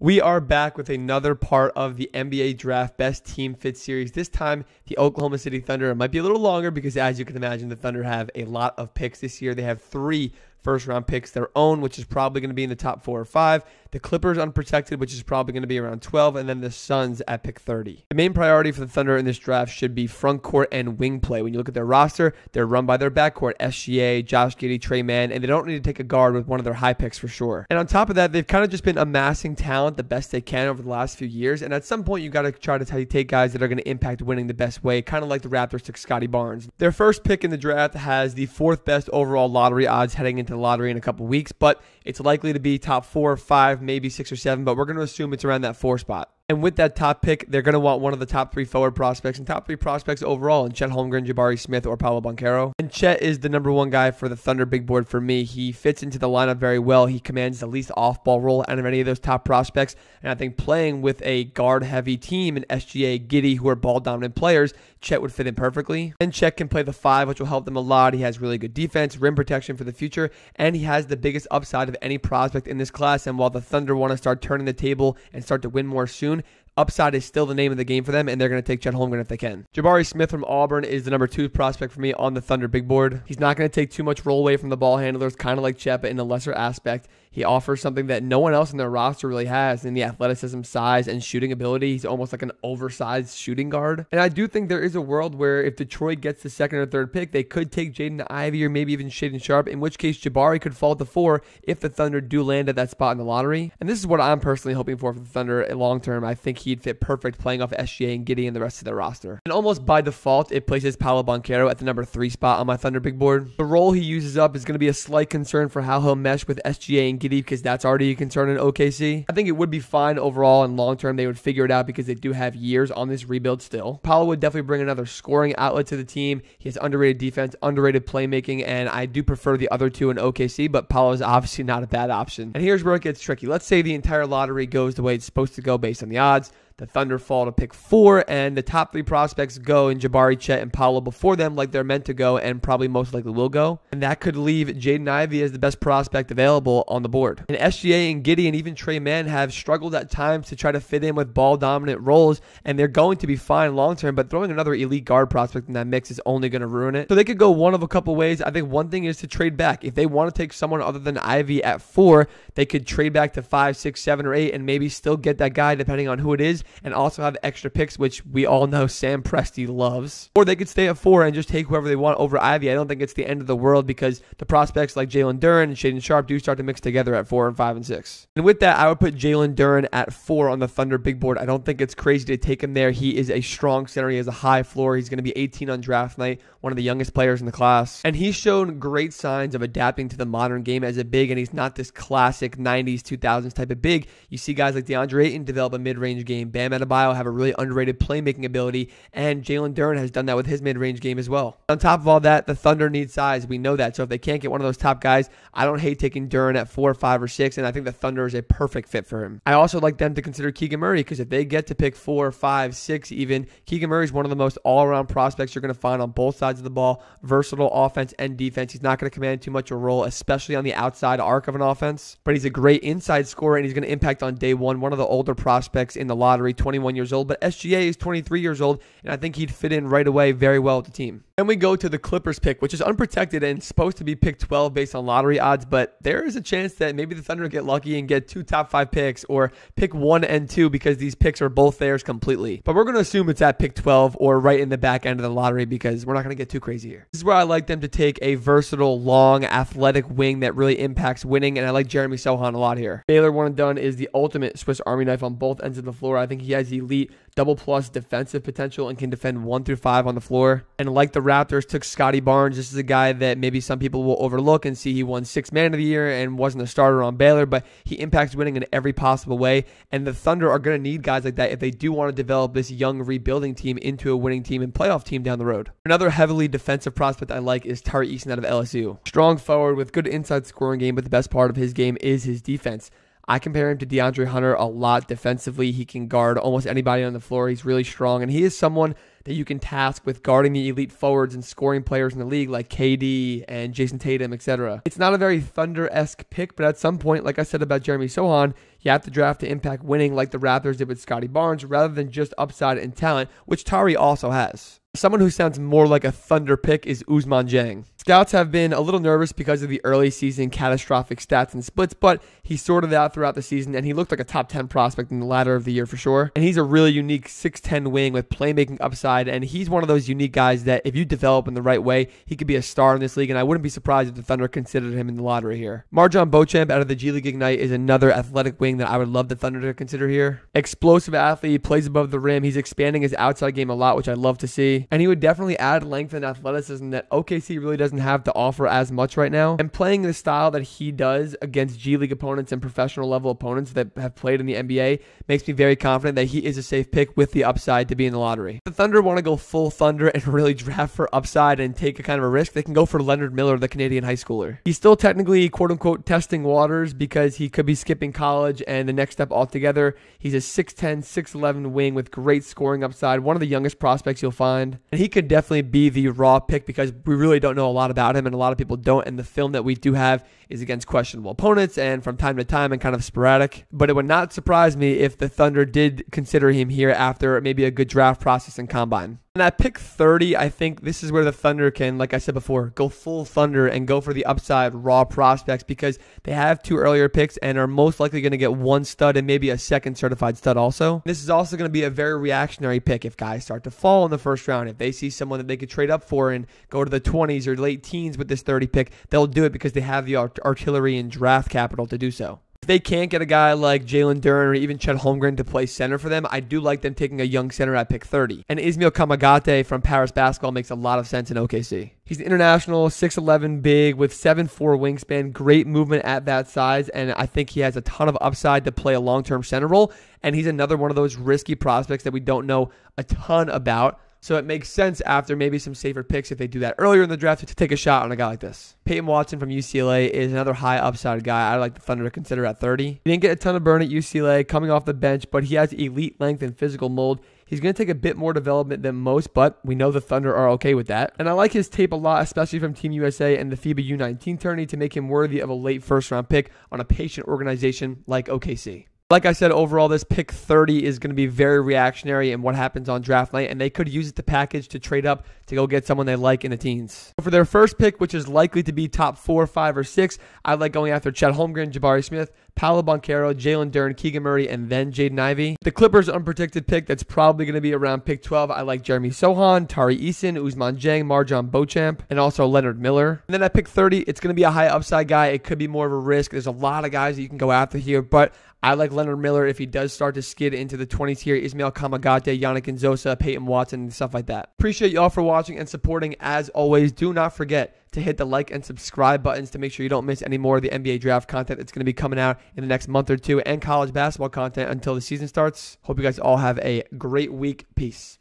We are back with another part of the NBA Draft Best Team Fit Series. This time, the Oklahoma City Thunder. It might be a little longer because, as you can imagine, the Thunder have a lot of picks this year. They have 3 first-round picks their own, which is probably going to be in the top 4 or 5. The Clippers unprotected, which is probably going to be around 12, and then the Suns at pick 30. The main priority for the Thunder in this draft should be front court and wing play. When you look at their roster, they're run by their backcourt, SGA, Josh Giddey, Trey Mann, and they don't need to take a guard with one of their high picks for sure. And on top of that, they've kind of just been amassing talent the best they can over the last few years, and at some point, you got to try to take guys that are going to impact winning the best way, kind of like the Raptors took Scottie Barnes. Their first pick in the draft has the 4th best overall lottery odds heading into the lottery in a couple weeks, but it's likely to be top 4 or 5, maybe 6 or 7, but we're going to assume it's around that 4 spot. And with that top pick, they're going to want one of the top 3 forward prospects and top 3 prospects overall in Chet Holmgren, Jabari Smith, or Paolo Banchero. And Chet is the number 1 guy for the Thunder big board for me. He fits into the lineup very well. He commands the least off-ball role out of any of those top prospects. And I think playing with a guard-heavy team in SGA, Giddey, who are ball-dominant players, Chet would fit in perfectly. And Chet can play the 5, which will help them a lot. He has really good defense, rim protection for the future, and he has the biggest upside of any prospect in this class. And while the Thunder want to start turning the table and start to win more soon, upside is still the name of the game for them, and they're going to take Chet Holmgren if they can. Jabari Smith from Auburn is the number 2 prospect for me on the Thunder big board. He's not going to take too much roll away from the ball handlers, kind of like Chet, but in a lesser aspect. He offers something that no one else in their roster really has in the athleticism, size, and shooting ability. He's almost like an oversized shooting guard. And I do think there is a world where if Detroit gets the 2nd or 3rd pick, they could take Jaden Ivey or maybe even Shaedon Sharpe, in which case Jabari could fall to 4 if the Thunder do land at that spot in the lottery. And this is what I'm personally hoping for the Thunder long term. I think he'd fit perfect playing off SGA and Giddey and the rest of their roster. And almost by default, it places Paolo Banchero at the number 3 spot on my Thunder big board. The role he uses up is going to be a slight concern for how he'll mesh with SGA and Giddey because that's already a concern in OKC. I think it would be fine overall, and long term they would figure it out because they do have years on this rebuild still. Paolo would definitely bring another scoring outlet to the team. He has underrated defense, underrated playmaking, and I do prefer the other 2 in OKC, but Paolo is obviously not a bad option. And here's where it gets tricky. Let's say the entire lottery goes the way it's supposed to go based on the odds. The Thunder fall to pick 4, and the top 3 prospects go in Jabari, Chet, and Paolo before them like they're meant to go and probably most likely will go. And that could leave Jaden Ivey as the best prospect available on the board. And SGA and Giddey and even Trey Mann have struggled at times to try to fit in with ball-dominant roles, and they're going to be fine long-term, but throwing another elite guard prospect in that mix is only going to ruin it. So they could go one of a couple ways. I think one thing is to trade back. If they want to take someone other than Ivey at 4, they could trade back to 5, 6, 7, or 8 and maybe still get that guy depending on who it is, and also have extra picks, which we all know Sam Presti loves. Or they could stay at 4 and just take whoever they want over Ivey. I don't think it's the end of the world because the prospects like Jalen Duren and Shaedon Sharpe do start to mix together at 4 and 5 and 6. And with that, I would put Jalen Duren at 4 on the Thunder big board. I don't think it's crazy to take him there. He is a strong center. He has a high floor. He's going to be 18 on draft night, one of the youngest players in the class. And he's shown great signs of adapting to the modern game as a big, and he's not this classic 90s, 2000s type of big. You see guys like DeAndre Ayton develop a mid-range game. Bam Adebayo have a really underrated playmaking ability, and Jalen Duren has done that with his mid-range game as well. On top of all that, the Thunder need size. We know that. So if they can't get one of those top guys, I don't hate taking Duren at 4, 5, or 6, and I think the Thunder is a perfect fit for him. I also like them to consider Keegan Murray because if they get to pick 4, 5, 6 even, Keegan Murray is one of the most all-around prospects you're going to find on both sides of the ball, versatile offense and defense. He's not going to command too much of a role, especially on the outside arc of an offense, but he's a great inside scorer, and he's going to impact on day one. One of the older prospects in the lottery, 21 years old, but SGA is 23 years old, and I think he'd fit in right away very well with the team. Then we go to the Clippers pick, which is unprotected and supposed to be pick 12 based on lottery odds, but there is a chance that maybe the Thunder get lucky and get 2 top 5 picks or pick 1 and 2 because these picks are both theirs completely. But we're going to assume it's at pick 12 or right in the back end of the lottery because we're not going to get too crazy here. This is where I like them to take a versatile, long, athletic wing that really impacts winning, and I like Jeremy Sohan a lot here. Baylor one and done is the ultimate Swiss Army knife on both ends of the floor. I think he has elite double plus defensive potential and can defend 1 through 5 on the floor. And like the Raptors took Scottie Barnes, this is a guy that maybe some people will overlook and see he won 6th Man of the Year and wasn't a starter on Baylor, but he impacts winning in every possible way. And the Thunder are going to need guys like that if they do want to develop this young rebuilding team into a winning team and playoff team down the road. Another heavily defensive prospect I like is Tari Easton out of LSU. Strong forward with good inside scoring game, but the best part of his game is his defense. I compare him to DeAndre Hunter a lot defensively. He can guard almost anybody on the floor. He's really strong, and he is someone that you can task with guarding the elite forwards and scoring players in the league like KD and Jason Tatum, etc. It's not a very Thunder-esque pick, but at some point, like I said about Jeremy Sohan, you have to draft to impact winning like the Raptors did with Scottie Barnes rather than just upside and talent, which Tari also has. Someone who sounds more like a Thunder pick is Ousmane Dieng. Scouts have been a little nervous because of the early season catastrophic stats and splits, but he sorted out throughout the season, and he looked like a top 10 prospect in the latter of the year for sure. And he's a really unique 6'10 wing with playmaking upside, and he's one of those unique guys that if you develop in the right way, he could be a star in this league, and I wouldn't be surprised if the Thunder considered him in the lottery here. Marjon Beauchamp out of the G League Ignite is another athletic wing that I would love the Thunder to consider here. Explosive athlete, plays above the rim, he's expanding his outside game a lot, which I love to see, and he would definitely add length and athleticism that OKC really doesn't have to offer as much right now. And playing the style that he does against G League opponents and professional level opponents that have played in the NBA makes me very confident that he is a safe pick with the upside to be in the lottery. If the Thunder want to go full Thunder and really draft for upside and take a kind of a risk, they can go for Leonard Miller, the Canadian high schooler. He's still technically quote-unquote testing waters because he could be skipping college and the next step altogether. He's a 6'10", 6'11 wing with great scoring upside, one of the youngest prospects you'll find. And he could definitely be the raw pick because we really don't know a lot about him and a lot of people don't, and the film that we do have is against questionable opponents and from time to time and kind of sporadic. But it would not surprise me if the Thunder did consider him here after maybe a good draft process and combine. And at pick 30, I think this is where the Thunder can, like I said before, go full Thunder and go for the upside raw prospects because they have 2 earlier picks and are most likely going to get 1 stud and maybe a second certified stud also. This is also going to be a very reactionary pick if guys start to fall in the first round. If they see someone that they could trade up for and go to the 20s or late teens with this 30 pick, they'll do it because they have the artillery and draft capital to do so. If they can't get a guy like Jalen Duren or even Chet Holmgren to play center for them, I do like them taking a young center at pick 30. And Ismail Kamagate from Paris Basketball makes a lot of sense in OKC. He's an international, 6'11 big with 7'4 wingspan, great movement at that size, and I think he has a ton of upside to play a long-term center role. And he's another one of those risky prospects that we don't know a ton about. So it makes sense after maybe some safer picks if they do that earlier in the draft to take a shot on a guy like this. Peyton Watson from UCLA is another high upside guy I'd like the Thunder to consider at 30. He didn't get a ton of burn at UCLA coming off the bench, but he has elite length and physical mold. He's going to take a bit more development than most, but we know the Thunder are okay with that. And I like his tape a lot, especially from Team USA and the FIBA U19 tourney to make him worthy of a late first-round pick on a patient organization like OKC. Like I said, overall, this pick 30 is going to be very reactionary in what happens on draft night, and they could use it to package to trade up to go get someone they like in the teens. For their first pick, which is likely to be top 4, 5, or 6, I like going after Chet Holmgren, Jabari Smith, Paolo Banchero, Jalen Duren, Keegan Murray, and then Jaden Ivey. The Clippers' unprotected pick that's probably going to be around pick 12. I like Jeremy Sohan, Tari Easton, Ousmane Dieng, Marjon Beauchamp, and also Leonard Miller. And then at pick 30, it's going to be a high upside guy. It could be more of a risk. There's a lot of guys that you can go after here, but I like Leonard Miller if he does start to skid into the 20s here. Ismail Kamagate, Yannick Nzosa, Peyton Watson, and stuff like that. Appreciate y'all for watching and supporting. As always, do not forget to hit the like and subscribe buttons to make sure you don't miss any more of the NBA draft content that's going to be coming out in the next month or two and college basketball content until the season starts. Hope you guys all have a great week. Peace.